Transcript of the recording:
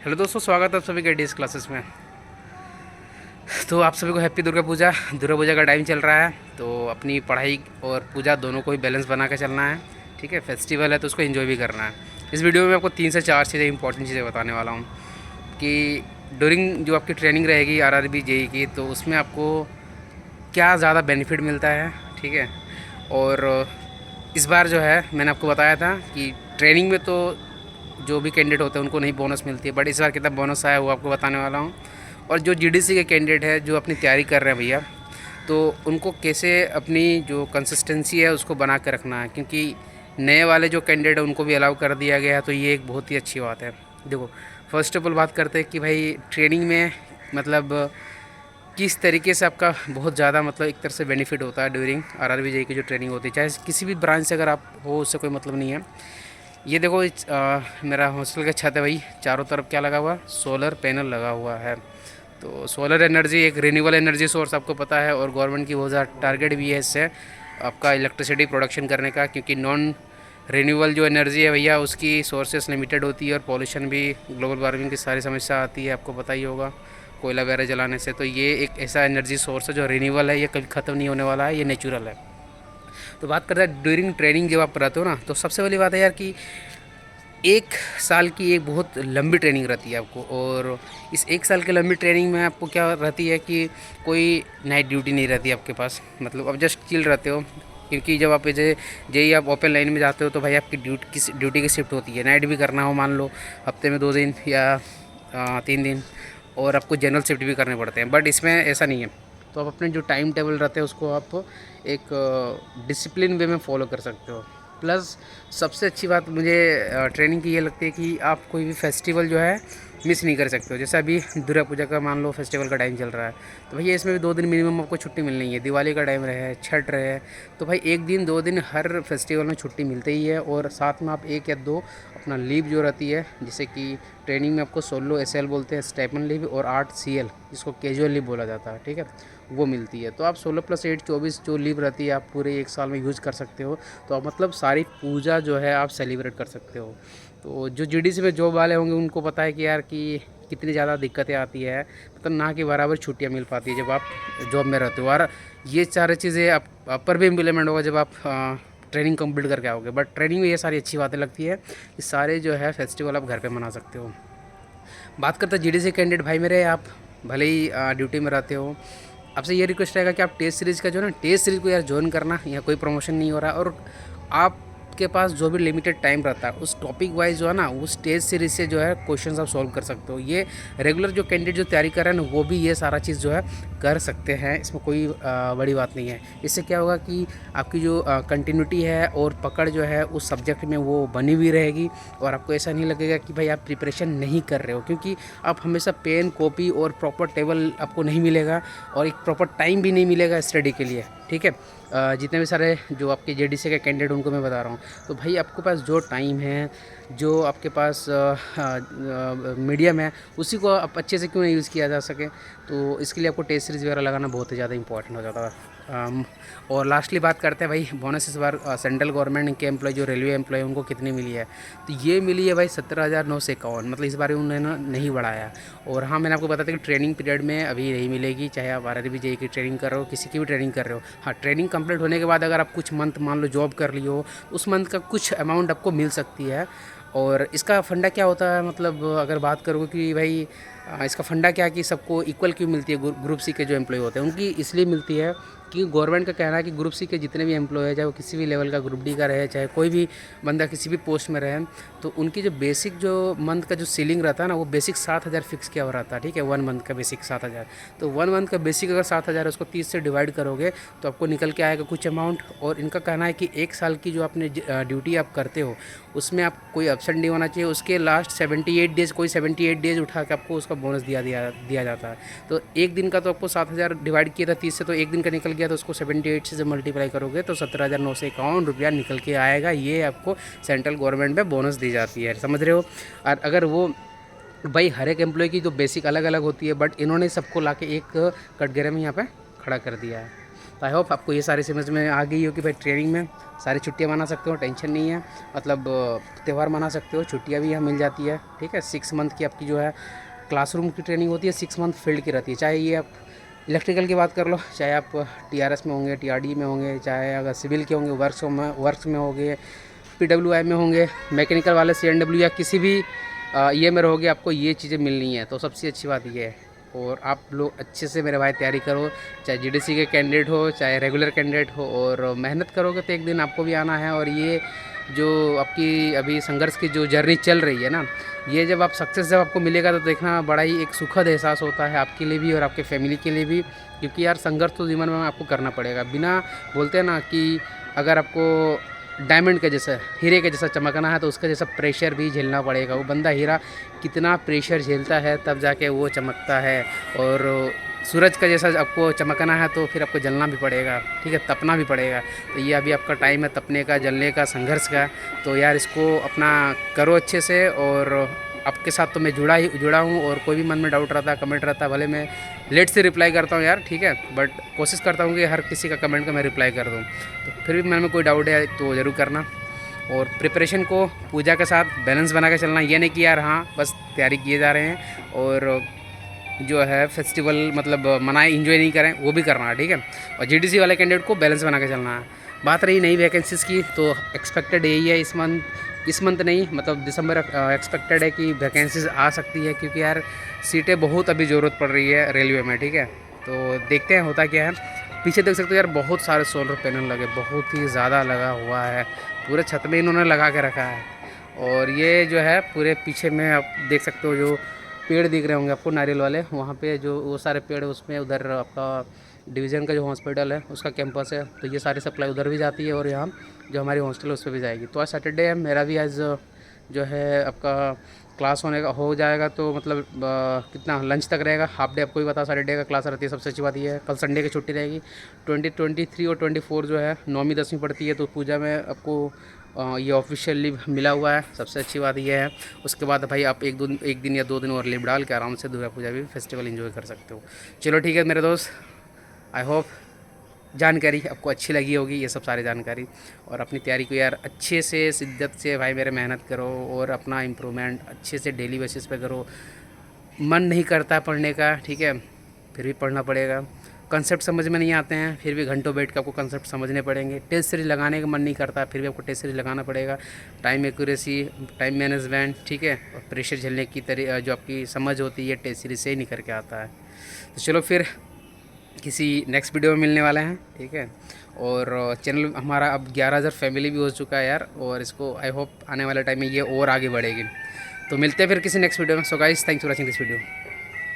Hello दोस्तों, स्वागत है आप सभी का डेज क्लासेस में। तो आप सभी को हैप्पी दुर्गा पूजा। दुर्गा पूजा का टाइम चल रहा है, तो अपनी पढ़ाई और पूजा दोनों को ही बैलेंस बना के चलना है। ठीक है, फेस्टिवल है तो उसको एंजॉय भी करना है। इस वीडियो में आपको 3 से 4 चीज़ें इंपॉर्टेंट चीज़ें बताने वाला हूँ कि ड्यूरिंग जो आपकी ट्रेनिंग रहेगी आरआरबी जेई की, तो उसमें आपको क्या ज़्यादा बेनिफिट मिलता है। ठीक है, और इस बार जो है मैंने आपको बताया था कि ट्रेनिंग में तो जो भी कैंडिडेट होते हैं उनको नहीं बोनस मिलती है, बट इस बार कितना बोनस आया वो आपको बताने वाला हूँ। और जो जीडीसी के कैंडिडेट है जो अपनी तैयारी कर रहे हैं भैया, तो उनको कैसे अपनी जो कंसिस्टेंसी है उसको बना के रखना है, क्योंकि नए वाले जो कैंडिडेट है उनको भी अलाउ कर दिया गया है, तो ये एक बहुत ही अच्छी बात है। देखो, फर्स्ट ऑफ ऑल बात करते हैं कि भाई ट्रेनिंग में मतलब किस तरीके से आपका बहुत ज़्यादा मतलब एक तरह से बेनिफिट होता है ड्यूरिंग आरआरबी जेई की जो ट्रेनिंग होती है, चाहे किसी भी ब्रांच से अगर आप हो उससे कोई मतलब नहीं है। ये देखो मेरा हॉस्टल का छत है भाई, चारों तरफ क्या लगा हुआ, सोलर पैनल लगा हुआ है। तो सोलर एनर्जी एक रिन्यूएबल एनर्जी सोर्स आपको पता है, और गवर्नमेंट की बहुत ज़्यादा टारगेट भी है इससे आपका इलेक्ट्रिसिटी प्रोडक्शन करने का, क्योंकि नॉन रिन्यूएबल जो एनर्जी है भैया उसकी सोर्सेस लिमिटेड होती है, और पॉल्यूशन भी, ग्लोबल वार्मिंग की सारी समस्या आती है, आपको पता ही होगा कोयला वगैरह जलाने से। तो ये एक ऐसा एनर्जी सोर्स है जो रिन्यूएबल है, ये कभी ख़त्म नहीं होने वाला है, ये नेचुरल है। तो बात करते हैं ड्यूरिंग ट्रेनिंग जब आप रहते हो ना, तो सबसे पहली बात है यार कि 1 साल की एक बहुत लंबी ट्रेनिंग रहती है आपको, और इस 1 साल की लंबी ट्रेनिंग में आपको क्या रहती है कि कोई नाइट ड्यूटी नहीं रहती आपके पास, मतलब आप जस्ट चिल रहते हो। क्योंकि जब आप जेई आप ओपन लाइन में जाते हो तो भाई आपकी ड्यूटी की शिफ्ट होती है, नाइट भी करना हो मान लो हफ्ते में 2 दिन या 3 दिन, और आपको जनरल शिफ्ट भी करने पड़ते हैं, बट इसमें ऐसा नहीं है। तो आप अपने जो टाइम टेबल रहते हैं उसको आप एक डिसिप्लिन वे में फॉलो कर सकते हो। प्लस सबसे अच्छी बात मुझे ट्रेनिंग की ये लगती है कि आप कोई भी फेस्टिवल जो है मिस नहीं कर सकते हो। जैसे अभी दुर्गा पूजा का मान लो फेस्टिवल का टाइम चल रहा है, तो भैया इसमें भी 2 दिन मिनिमम आपको छुट्टी मिलनी है। दिवाली का टाइम रहे, छठ रहे, तो भाई 1 दिन 2 दिन हर फेस्टिवल में छुट्टी मिलती ही है, और साथ में आप 1 या 2 अपना लीव जो रहती है, जैसे कि ट्रेनिंग में आपको 16 एसएल बोलते हैं स्टाइपेंड लीव, और 8 सीएल जिसको कैजुअल लीव बोला जाता है, ठीक है, वो मिलती है। तो आप 16 + 8 24 जो लीव रहती है आप पूरे 1 साल में यूज़ कर सकते हो। तो आप मतलब सारी पूजा जो है आप सेलिब्रेट कर सकते हो। तो जो जीडीसी में जॉब वाले होंगे उनको पता है कि यार कि कितनी ज़्यादा दिक्कतें आती है, मतलब ना कि बराबर छुट्टियाँ मिल पाती है जब आप जॉब में रहते हो। और ये सारी चीज़ें आप पर भी इम्प्लीमेंट होगा जब आप ट्रेनिंग कंप्लीट करके आओगे। बट ट्रेनिंग में ये सारी अच्छी बातें लगती है कि सारे जो है फेस्टिवल आप घर पे मना सकते हो। बात करते हैं जीडीसी कैंडिडेट भाई मेरे, आप भले ही ड्यूटी में रहते हो, आपसे ये रिक्वेस्ट रहेगा कि आप टेस्ट सीरीज़ का जो है ना, टेस्ट सीरीज़ को यार ज्वाइन करना। यहाँ कोई प्रमोशन नहीं हो रहा, और आपके पास जो भी लिमिटेड टाइम रहता है उस टॉपिक वाइज जो है ना, उस टेस्ट सीरीज से जो है क्वेश्चंस आप सॉल्व कर सकते हो। ये रेगुलर जो कैंडिडेट जो तैयारी कर रहे हैं ना, वो भी ये सारा चीज़ जो है कर सकते हैं, इसमें कोई बड़ी बात नहीं है। इससे क्या होगा कि आपकी जो कंटिन्यूटी है और पकड़ जो है उस सब्जेक्ट में वो बनी हुई रहेगी, और आपको ऐसा नहीं लगेगा कि भाई आप प्रिपरेशन नहीं कर रहे हो, क्योंकि आप हमेशा पेन कॉपी और प्रॉपर टेबल आपको नहीं मिलेगा, और एक प्रॉपर टाइम भी नहीं मिलेगा स्टडी के लिए। ठीक है, जितने भी सारे जो आपके जेडीसी के कैंडिडेट उनको मैं बता रहा हूँ, तो भाई आपके पास जो टाइम है, जो आपके पास मीडियम है, उसी को आप अच्छे से क्यों नहीं यूज़ किया जा सके। तो इसके लिए आपको टेस्ट सीरीज़ वगैरह लगाना बहुत ही ज़्यादा इंपॉर्टेंट हो जाता है। और लास्टली बात करते हैं भाई बोनस। इस बार सेंट्रल गवर्नमेंट के एम्प्लॉय जो रेलवे एम्प्लॉय उनको कितनी मिली है, तो ये मिली है भाई 17,951, मतलब इस बार उन्होंने नहीं बढ़ाया। और हाँ, मैंने आपको बताया था कि ट्रेनिंग पीरियड में अभी नहीं मिलेगी, चाहे आप आरआरबी जेई की ट्रेनिंग कर रहे हो, किसी की भी ट्रेनिंग कर रहे हो। हाँ, ट्रेनिंग कंप्लीट होने के बाद अगर आप कुछ मंथ मान लो जॉब कर ली हो, उस मंथ का कुछ अमाउंट आपको मिल सकती है। और इसका फंडा क्या होता है, मतलब अगर बात करोगे कि भाई इसका फंडा क्या है कि सबको इक्वल क्यों मिलती है, ग्रुप सी के जो एम्प्लॉय होते हैं उनकी इसलिए मिलती है कि गवर्नमेंट का कहना है कि ग्रुप सी के जितने भी एम्प्लॉय है, चाहे वो किसी भी लेवल का ग्रुप डी का रहे, चाहे कोई भी बंदा किसी भी पोस्ट में रहे, तो उनकी जो बेसिक जो मंथ का जो सीलिंग रहता है ना, वो बेसिक 7,000 फिक्स किया हुआ रहता है। ठीक है, 1 मंथ का बेसिक 7,000। तो 1 मंथ का बेसिक अगर 7,000 है, उसको 30 से डिवाइड करोगे तो आपको निकल के आएगा कुछ अमाउंट। और इनका कहना है कि 1 साल की जो आपने ड्यूटी आप करते हो उसमें आप कोई एब्सेंट नहीं होना चाहिए, उसके लास्ट 78 डेज़, कोई 78 डेज़ उठा के आपको उसका बोनस दिया जाता है। तो एक दिन का तो आपको 7,000 डिवाइड किया था 30 से, तो एक दिन का निकल गया, तो उसको 78 से जब मल्टीप्लाई करोगे तो 17,951 रुपया निकल के आएगा। ये आपको सेंट्रल गवर्नमेंट में बोनस दी जाती है, समझ रहे हो। और अगर वो भाई हर एक एम्प्लॉय की तो बेसिक अलग अलग होती है, बट इन्होंने सबको ला के एक कटघरे में यहाँ पे खड़ा कर दिया है। तो आई होप आपको ये सारी समझ में आ गई हो कि भाई ट्रेनिंग में सारी छुट्टियाँ मना सकते हो, टेंशन नहीं है। मतलब त्यौहार मना सकते हो, छुट्टियाँ भी यहाँ मिल जाती है, ठीक है। 6 मंथ की आपकी जो है क्लासरूम की ट्रेनिंग होती है, 6 मंथ फील्ड की रहती है। चाहे ये आप इलेक्ट्रिकल की बात कर लो, चाहे आप टीआरएस में होंगे, टीआरडी में होंगे, चाहे अगर सिविल के होंगे वर्क्स में होंगे, पीडब्ल्यूआई में होंगे, मैकेनिकल वाले सीएनडब्ल्यू या किसी भी ये में रहोगे, आपको ये चीज़ें मिलनी है। तो सबसे अच्छी बात ये है। और आप लोग अच्छे से मेरे भाई तैयारी करो, चाहे जीडीसी के कैंडिडेट हो, चाहे रेगुलर कैंडिडेट हो, और मेहनत करोगे तो एक दिन आपको भी आना है। और ये जो आपकी अभी संघर्ष की जो जर्नी चल रही है ना, ये जब आप सक्सेस जब आपको मिलेगा तो देखना बड़ा ही एक सुखद एहसास होता है आपके लिए भी और आपके फैमिली के लिए भी। क्योंकि यार संघर्ष तो जीवन में आपको करना पड़ेगा। बिना बोलते हैं ना कि अगर आपको डायमंड के जैसा, हीरे के जैसा चमकना है तो उसका जैसा प्रेशर भी झेलना पड़ेगा। वो बंदा हीरा कितना प्रेशर झेलता है तब जाके वो चमकता है। और सूरज का जैसा आपको चमकना है तो फिर आपको जलना भी पड़ेगा, ठीक है, तपना भी पड़ेगा। तो ये अभी आपका टाइम है तपने का, जलने का, संघर्ष का। तो यार इसको अपना करो अच्छे से। और आपके साथ तो मैं जुड़ा हूँ, और कोई भी मन में डाउट रहता, कमेंट रहता, भले मैं लेट से रिप्लाई करता हूँ यार, ठीक है, बट कोशिश करता हूँ कि हर किसी का कमेंट का मैं रिप्लाई कर दूँ। तो फिर भी मन में कोई डाउट है तो ज़रूर करना। और प्रिपरेशन को पूजा के साथ बैलेंस बना के चलना। ये नहीं कि यार हाँ बस तैयारी किए जा रहे हैं और जो है फेस्टिवल मतलब मनाए इंजॉय नहीं करें, वो भी करना है, ठीक है। और जीडीसी वाले कैंडिडेट को बैलेंस बना के चलना है। बात रही नई वैकेंसीज़ की, तो एक्सपेक्टेड यही है इस मंथ नहीं, मतलब दिसंबर एक्सपेक्टेड है कि वैकेंसीज़ आ सकती है। क्योंकि यार सीटें बहुत अभी ज़रूरत पड़ रही है रेलवे में, ठीक है। तो देखते हैं होता क्या है। पीछे देख सकते हो यार बहुत सारे सोलर पैनल लगे, बहुत ही ज़्यादा लगा हुआ है, पूरे छत में इन्होंने लगा के रखा है। और ये जो है पूरे पीछे में आप देख सकते हो जो पेड़ दिख रहे होंगे आपको नारियल वाले, वहाँ पे जो वो सारे पेड़ उसमें उधर आपका डिवीज़न का जो हॉस्पिटल है उसका कैंपस है। तो ये सारी सप्लाई उधर भी जाती है और यहाँ जो हमारी हॉस्टल है उस पर भी जाएगी। तो आज सैटरडे है, मेरा भी आज जो है आपका क्लास होने का हो जाएगा। तो मतलब कितना लंच तक रहेगा, हाफ डे आपको भी पता सैटरडे का क्लास रहती है। सबसे अच्छी बात ये है कल संडे की छुट्टी रहेगी। 2023 और 24 जो है 9वीं 10वीं पढ़ती है, तो पूजा में आपको ये ऑफिशियल लीव मिला हुआ है। सबसे अच्छी बात ये है। उसके बाद भाई आप एक दिन या 2 दिन और लीव डाल के आराम से दुर्गा पूजा भी फेस्टिवल एंजॉय कर सकते हो। चलो ठीक है मेरे दोस्त, आई होप जानकारी आपको अच्छी लगी होगी, ये सब सारी जानकारी। और अपनी तैयारी को यार अच्छे से शिद्दत से भाई मेरे मेहनत करो और अपना इम्प्रूवमेंट अच्छे से डेली बेसिस पे करो। मन नहीं करता पढ़ने का, ठीक है, फिर भी पढ़ना पड़ेगा। कंसेप्ट समझ में नहीं आते हैं फिर भी घंटों बैठ के आपको कंसेप्ट समझने पड़ेंगे। टेस्ट सीरीज लगाने का मन नहीं करता फिर भी आपको टेस्ट सीरीज लगाना पड़ेगा। टाइम एक्यूरेसी, टाइम मैनेजमेंट, ठीक है, और प्रेशर झेलने की जो आपकी समझ होती है टेस्ट सीरीज से ही निकल के आता है। तो चलो फिर किसी नेक्स्ट वीडियो में मिलने वाले हैं, ठीक है। और चैनल हमारा अब 11,000 फैमिली भी हो चुका है यार, और इसको आई होप आने वाले टाइम में ये और आगे बढ़ेगी। तो मिलते हैं फिर किसी नेक्स्ट वीडियो में। So guys, thanks for watching this video.